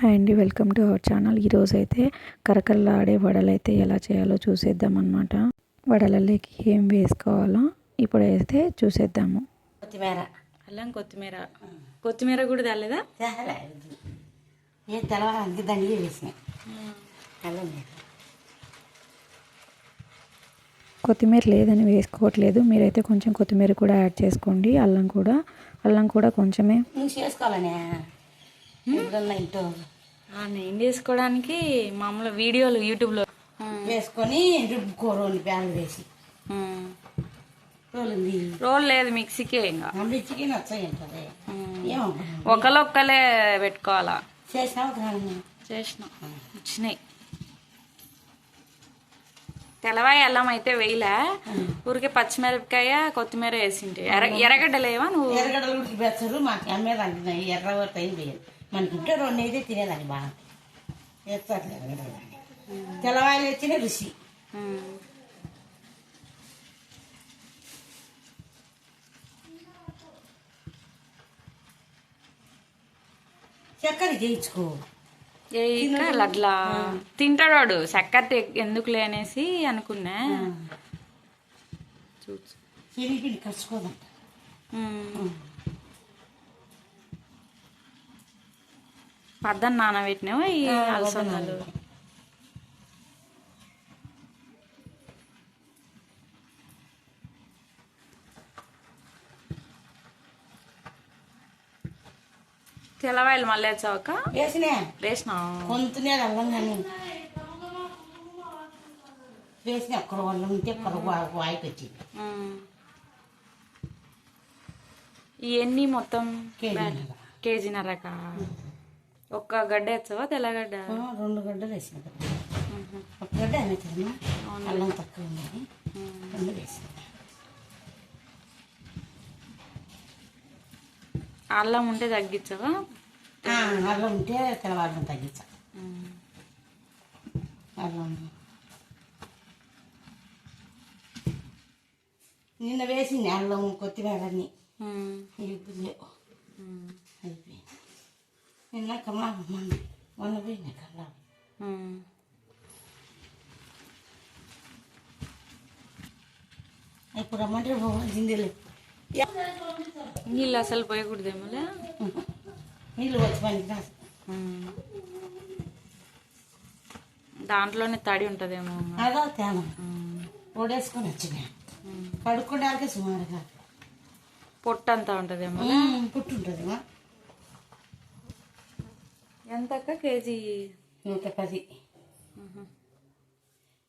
Hi అండి, welcome to our channel. ఈరోజు అయితే కరకరలాడే వడలు అయితే ఎలా చేయాలో చూసేద్దాం అన్నమాట. వడలలోకి ఏం వేసుకోవాలో ఇప్పుడైతే చూసేద్దాము. కొత్తిమీర, అల్లం, కొత్తిమీర కూడా తెలేదా? ఏ తెలవాలంటే దండిగా వేసినాయి. అల్లం కొత్తిమీర లేదని వేసుకోవట్లేదు, మీరైతే కొంచెం కొత్తిమీర కూడా యాడ్ చేసుకోండి. అల్లం కూడా కొంచెమే నువ్వు చేసుకోవాలనే ఇంట్లో నేను చేసుకోవడానికి మామూలు వీడియోలు యూట్యూబ్లో వేసుకొని రుబ్బుకోరు ప్యాన్లు వేసి రోల్ లేదు, మిక్సీకే. ఇంకా మిర్చికి నచ్చాయి ఉంటుంది. ఏమో ఒకలొక్కలే పెట్టుకోవాలా. చేసినావు వచ్చినాయి. తెల్లవాయి అల్లం అయితే వేయలే, ఊరికే పచ్చిమిరపకాయ కొత్తిమీర వేసింటే. ఎర్రగడ్డలేవా నువ్వు? ఎర్రగడ్డలు ఉడికి పెంచరు, మాకు అమ్మేది అంటున్నాయి. ఎర్ర టైం వేయాలి, మనకి ఇంట్లో రెండు అయితే తినేదాన్ని బాగా వేస్తారు. ఎర్రగడ్డలు తెల్లవాయలు వచ్చిన రుచి. చక్కెర చేయించుకో. అట్లా తింటాడు వాడు, చక్కెర ఎందుకు లేనేసి అనుకున్నా. శనగపిండి కలుసుకోదంట. పద్దన నానబెట్టినావు ఈ అలసందలు. తెల్లవాయలు మళ్ళీ వేసాక వేసినా కొంతనే అల్లం కానీ వేసిన అక్కడ వాళ్ళు ఉంటే అక్కడ వాయికి వచ్చింది. ఇవన్నీ మొత్తం కేజీన్నరక. ఒక్క గడ్డ వేస్తావా? తెల్లగడ్డ 2 గడ్డలు వేసిన. ఒక గడ్డ అనేది అల్లం తక్కువ ఉన్నది, 2 వేసిన. అల్లం ఉంటే తగ్గించవా? అల్లం ఉంటే తెల్లవాళ్ళని తగ్గించా. అల్లం నిన్న వేసింది అల్లం కొత్తిమీర అన్నీ లేవు, అయిపోయింది. నిన్న కమ్మా మొన్న పోయినాయి కల్లా. ఇప్పుడు రమ్మంటే పోవాల్సిందే. నీళ్ళు అసలు పోయకూడదేమో, నీళ్ళు వచ్చి పనికి రాదు. దాంట్లోనే తడి ఉంటుందేమో. అదో తేమ ఓడేసుకొని వచ్చినాయి. కడుక్కోడానికి సుమారుగా పొట్టు అంతా ఉంటుందేమో. పుట్టు ఉంటుంది. ఎంతక్క కేజీ? 110.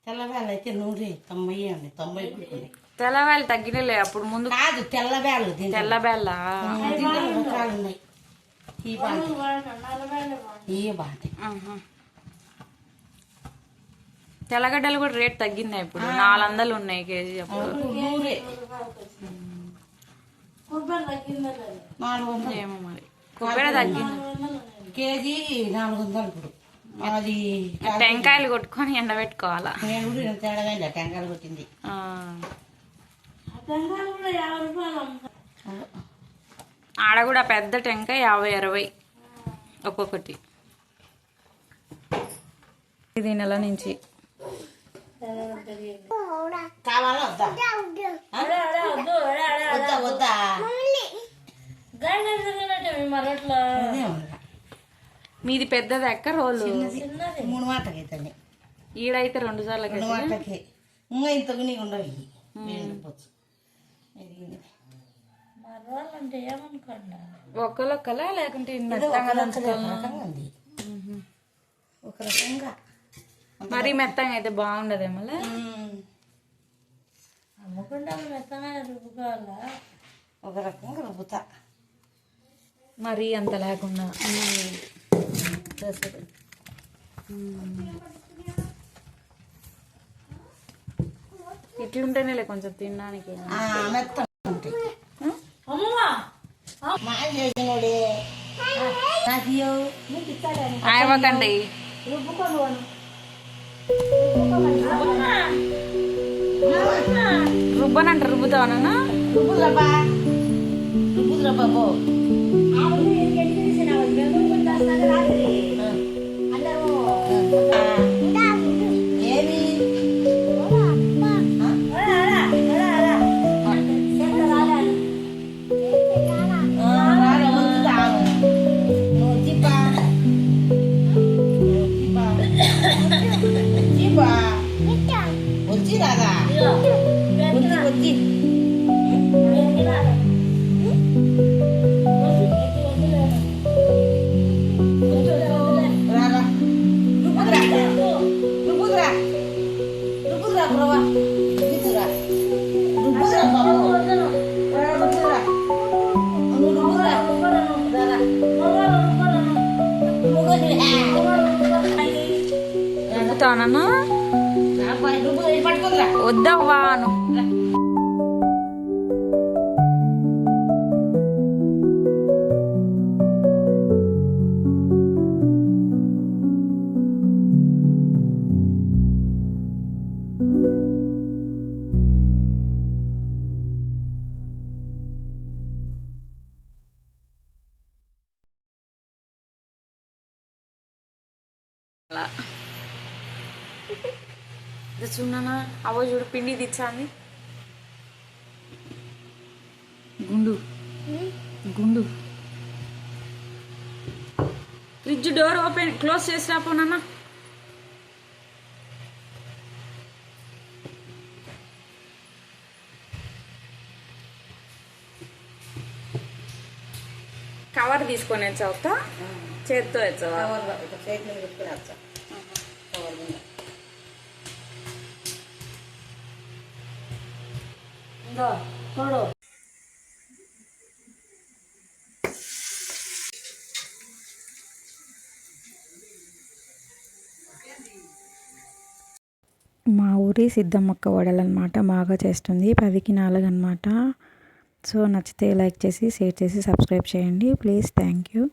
తెల్లవేళ అయితే 190 అండి, 90 పుట్టుకున్నాయి. తెల్లవేళ తగ్గినలే అప్పుడు ముందు కాదు, తెల్లవేళ్ళు. తెల్లబేళ్ళ రకాలు ఉన్నాయి. ఈ బాగుంటాయి. తెల్లగడ్డలు కూడా రేట్ తగ్గినాయి ఇప్పుడు. 400 ఉన్నాయి కేజీ. అప్పుడు 400 ఏమో మరి. కొబ్బరి తగ్గింది, కేజీ 400 ఇప్పుడు. అది టెంకాయలు కొట్టుకొని ఎండబెట్టుకోవాలా. నేను కూడా తేడా టెంకాయలు కొట్టింది. ఆడ కూడా పెద్ద టెంకాయ 50-60 ఒక్కొక్కటి. ఇది నెల నుంచి కావాలా వద్దా? వద్దా వద్దా? మీది పెద్దది ఎక్క రోలు? 3 మాటకి అవుతుంది. ఈడైతే 2 సార్లు. 2 మాటకి ఇంకా ఇంతకు నీకు ఉండవు. ఒక్కలొక్కలా లేకుంటే ఒక రకంగా మరీ మెత్తగా అయితే బాగుండదేమో. అమ్మకుండా మెత్తగా రుబ్బుకోవాలా, ఒక రకంగా రుబ్బుతా. మరీ అంత లేకుండా ఇట్లుంటేనే కొంచెం తినడానికి మెత్తగా ఉంటాయి. ఆయవకండి రుబ్బనంట. రుబ్బుతావనా? రుబ్బులబ్బా బాబు. రుబ్బుతానన్నా నువ్వు పట్టుకుందా వద్దవ్వా అలా ఇది చూడనా అవో చూడు పిండి తెచ్చాంది గుండు గుండు ఫ్రిడ్జ్ డోర్ ఓపెన్ క్లోజ్ చేసి రాపోనన్నా కవర్ తీసుకొని వచ్చావుతా చేత్తో వచ్చావా చేతి మీద పెట్టుకుని వచ్చా కవర్ మీద చూడు మా ఊరి సిద్ధమ్మక్క వడలు అనమాట, బాగా చేస్తుంది. 10కి 4 అనమాట. సో నచ్చితే లైక్ చేసి షేర్ చేసి సబ్స్క్రైబ్ చేయండి ప్లీజ్. Thank you.